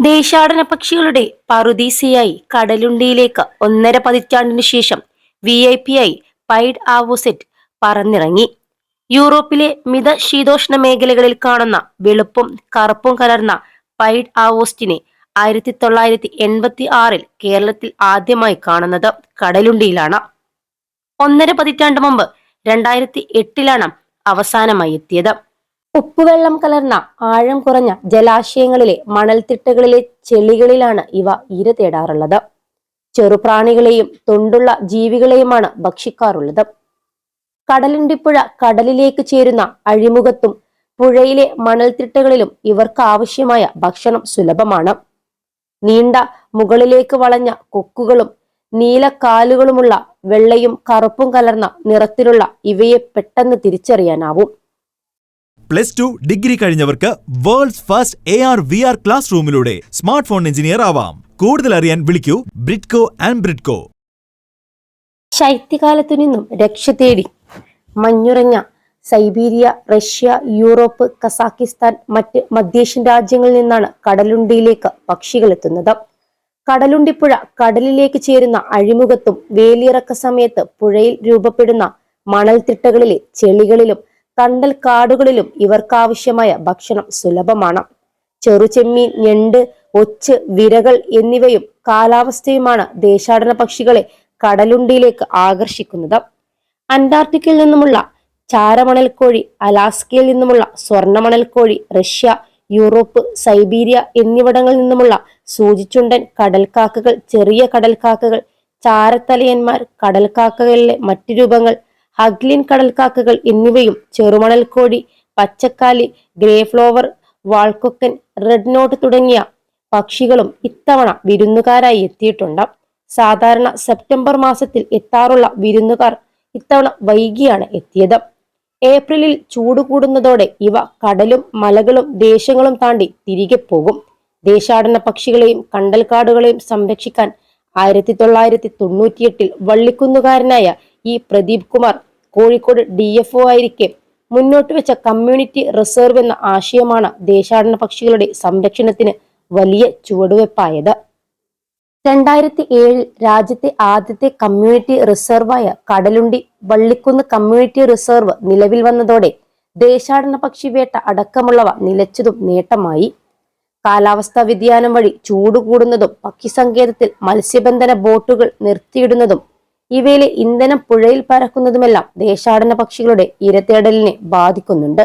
ദേശാടന പക്ഷികളുടെ പറുദീസയായി കടലുണ്ടിയിലേക്ക് 1.5 പതിറ്റാണ്ടിനു ശേഷം VIP ആയി പൈഡ് ആവോസെറ്റ് പറന്നിറങ്ങി. യൂറോപ്പിലെ മിതശീതോഷ്ണ മേഖലകളിൽ കാണുന്ന വെളുപ്പും കറുപ്പും കലർന്ന പൈഡ് ആവോസ്റ്റിനെ 1986 കേരളത്തിൽ ആദ്യമായി കാണുന്നത് കടലുണ്ടിയിലാണ്. 1.5 പതിറ്റാണ്ട് മുമ്പ് 2008 അവസാനമായി എത്തിയത്. ഉപ്പുവെള്ളം കലർന്ന ആഴം കുറഞ്ഞ ജലാശയങ്ങളിലെ മണൽത്തിട്ടകളിലെ ചെളികളിലാണ് ഇവ ഇര തേടാറുള്ളത്. ചെറുപ്രാണികളെയും തൊണ്ടുള്ള ജീവികളെയുമാണ് ഭക്ഷിക്കാറുള്ളത്. കടലുണ്ടിപ്പുഴ കടലിലേക്ക് ചേരുന്ന അഴിമുഖത്തും പുഴയിലെ മണൽത്തിട്ടകളിലും ഇവർക്ക് ആവശ്യമായ ഭക്ഷണം സുലഭമാണ്. നീണ്ട മുകളിലേക്ക് വളഞ്ഞ കൊക്കുകളും നീലക്കാലുകളുമുള്ള വെള്ളയും കറുപ്പും കലർന്ന നിറത്തിലുള്ള ഇവയെ പെട്ടെന്ന് തിരിച്ചറിയാനാവും. +2 ഡിഗ്രി കഴിഞ്ഞവർക്ക് വേൾഡ്സ് ഫസ്റ്റ് AR/VR ക്ലാസ് റൂമിലൂടെ സ്മാർട്ട് ഫോൺ എഞ്ചിനീയർ ആവാം. കൂടുതൽ അറിയാൻ വിളിക്കൂ ബ്രിഡ്കോ ആൻഡ് ബ്രിഡ്കോ. ശൈത്യകാലത്തു നിന്നും രക്ഷ തേടി മഞ്ഞുറഞ്ഞ സൈബീരിയ, റഷ്യ, യൂറോപ്പ്, കസാക്കിസ്ഥാൻ, മറ്റ് മധ്യേഷ്യൻ രാജ്യങ്ങളിൽ നിന്നാണ് കടലുണ്ടിയിലേക്ക് പക്ഷികൾ എത്തുന്നത്. കടലുണ്ടിപ്പുഴ കടലിലേക്ക് ചേരുന്ന അഴിമുഖത്തും വേലിയിറക്ക സമയത്ത് പുഴയിൽ രൂപപ്പെടുന്ന മണൽത്തിട്ടകളിലെ ചെളികളിലും തണ്ടൽ കാടുകളിലും ഇവർക്കാവശ്യമായ ഭക്ഷണം സുലഭമാണ്. ചെറുചെമ്മീൻ, ഞണ്ട്, ഒച്ച്, വിരകൾ എന്നിവയും കാലാവസ്ഥയുമാണ് ദേശാടന പക്ഷികളെ കടലുണ്ടിയിലേക്ക് ആകർഷിക്കുന്നത്. അന്റാർട്ടിക്കയിൽ നിന്നുമുള്ള ചാരമണൽക്കോഴി, അലാസ്കയിൽ നിന്നുമുള്ള സ്വർണ്ണമണൽക്കോഴി, റഷ്യ, യൂറോപ്പ്, സൈബീരിയ എന്നിവിടങ്ങളിൽ നിന്നുമുള്ള സൂചിച്ചുണ്ടൻ, കടൽക്കാക്കകൾ, ചെറിയ കടൽക്കാക്കകൾ, ചാരത്തലയന്മാർ, കടൽക്കാക്കകളിലെ മറ്റു രൂപങ്ങൾ, ഹഗ്ലിൻ കടൽക്കാക്കകൾ എന്നിവയും ചെറുമണൽക്കോഴി, പച്ചക്കാലി, ഗ്രേ ഫ്ലോവർ, വാൾക്കൊക്കൻ, റെഡ് നോട്ട് തുടങ്ങിയ പക്ഷികളും ഇത്തവണ വിരുന്നുകാരായി എത്തിയിട്ടുണ്ട്. സാധാരണ സെപ്റ്റംബർ മാസത്തിൽ എത്താറുള്ള വിരുന്നുകാർ ഇത്തവണ വൈകിയാണ് എത്തിയത്. ഏപ്രിലിൽ ചൂട് കൂടുന്നതോടെ ഇവ കടലും മലകളും ദേശങ്ങളും താണ്ടി തിരികെ പോകും. ദേശാടന പക്ഷികളെയും കണ്ടൽക്കാടുകളെയും സംരക്ഷിക്കാൻ 1998 വള്ളിക്കുന്നുകാരനായ ഈ പ്രദീപ് കുമാർ കോഴിക്കോട് DFO ആയിരിക്കെ മുന്നോട്ട് വെച്ച കമ്മ്യൂണിറ്റി റിസർവ് എന്ന ആശയമാണ് ദേശാടന പക്ഷികളുടെ സംരക്ഷണത്തിന് വലിയ ചുവടുവെപ്പായത്. 2007 രാജ്യത്തെ ആദ്യത്തെ കമ്മ്യൂണിറ്റി റിസർവായ കടലുണ്ടി വള്ളിക്കുന്ന് കമ്മ്യൂണിറ്റി റിസർവ് നിലവിൽ വന്നതോടെ ദേശാടന പക്ഷിവേട്ട അടക്കമുള്ളവ നിലച്ചതും നേട്ടമായി. കാലാവസ്ഥാ വ്യതിയാനം വഴി ചൂട് കൂടുന്നതും പക്ഷിസങ്കേതത്തിൽ മത്സ്യബന്ധന ബോട്ടുകൾ നിർത്തിയിടുന്നതും ഇവയിലെ ഇന്ധനം പുഴയിൽ പരക്കുന്നതുമെല്ലാം ദേശാടന പക്ഷികളുടെ ഇരതേടലിനെ ബാധിക്കുന്നുണ്ട്.